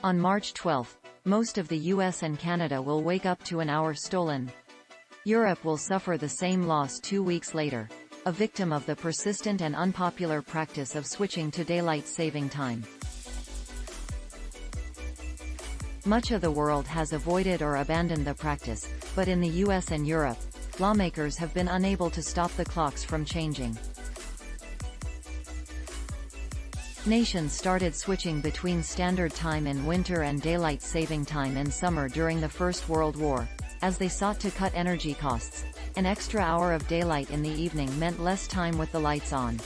On March 12, most of the US and Canada will wake up to an hour stolen. Europe will suffer the same loss 2 weeks later, a victim of the persistent and unpopular practice of switching to daylight saving time. Much of the world has avoided or abandoned the practice, but in the US and Europe, lawmakers have been unable to stop the clocks from changing. Nations started switching between standard time in winter and daylight saving time in summer during the First World War, as they sought to cut energy costs. An extra hour of daylight in the evening meant less time with the lights on.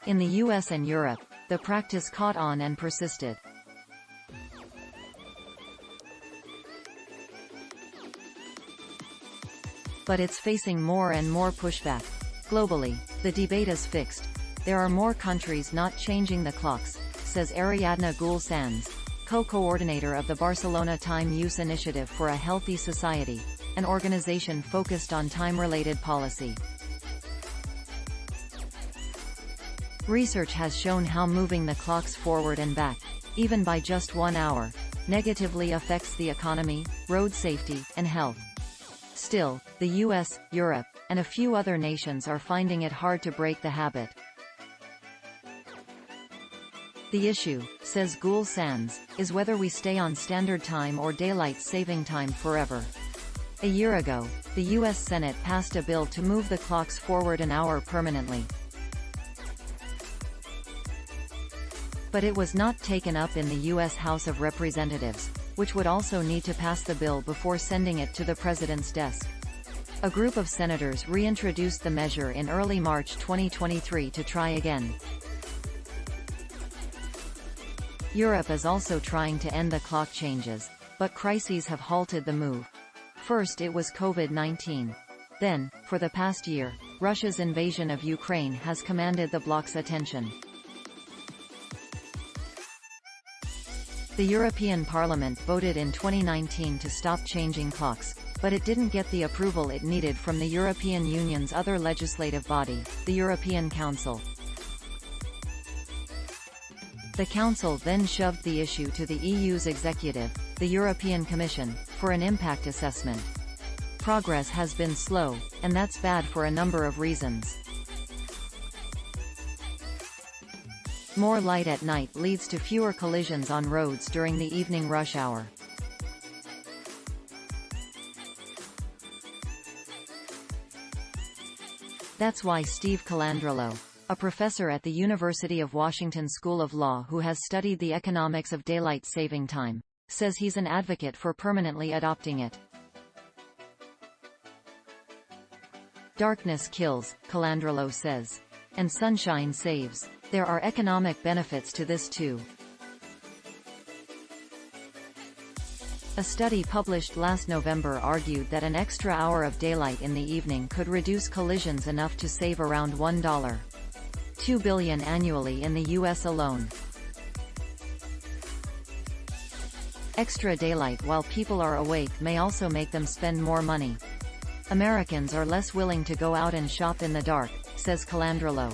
In the US and Europe, the practice caught on and persisted. But it's facing more and more pushback. Globally, the debate is fixed. There are more countries not changing the clocks, says Ariadna Güell Sans, co-coordinator of the Barcelona Time Use Initiative for a Healthy Society, an organization focused on time-related policy. Research has shown how moving the clocks forward and back, even by just 1 hour, negatively affects the economy, road safety, and health. Still, the US, Europe, and a few other nations are finding it hard to break the habit. The issue, says Güell Sans, is whether we stay on standard time or daylight saving time forever. A year ago, the US Senate passed a bill to move the clocks forward an hour permanently. But it was not taken up in the US House of Representatives, which would also need to pass the bill before sending it to the president's desk. A group of senators reintroduced the measure in early March 2023 to try again. Europe is also trying to end the clock changes, but crises have halted the move. First it was COVID-19. Then, for the past year, Russia's invasion of Ukraine has commanded the bloc's attention. The European Parliament voted in 2019 to stop changing clocks, but it didn't get the approval it needed from the European Union's other legislative body, the European Council. The Council then shoved the issue to the EU's executive, the European Commission, for an impact assessment. Progress has been slow, and that's bad for a number of reasons. More light at night leads to fewer collisions on roads during the evening rush hour. That's why Steve Calandrillo, a professor at the University of Washington School of Law who has studied the economics of daylight saving time, says he's an advocate for permanently adopting it. Darkness kills, Calandrillo says. And sunshine saves. There are economic benefits to this too. A study published last November argued that an extra hour of daylight in the evening could reduce collisions enough to save around $1.2 billion annually in the US alone. Extra daylight while people are awake may also make them spend more money. Americans are less willing to go out and shop in the dark, says Calandrillo.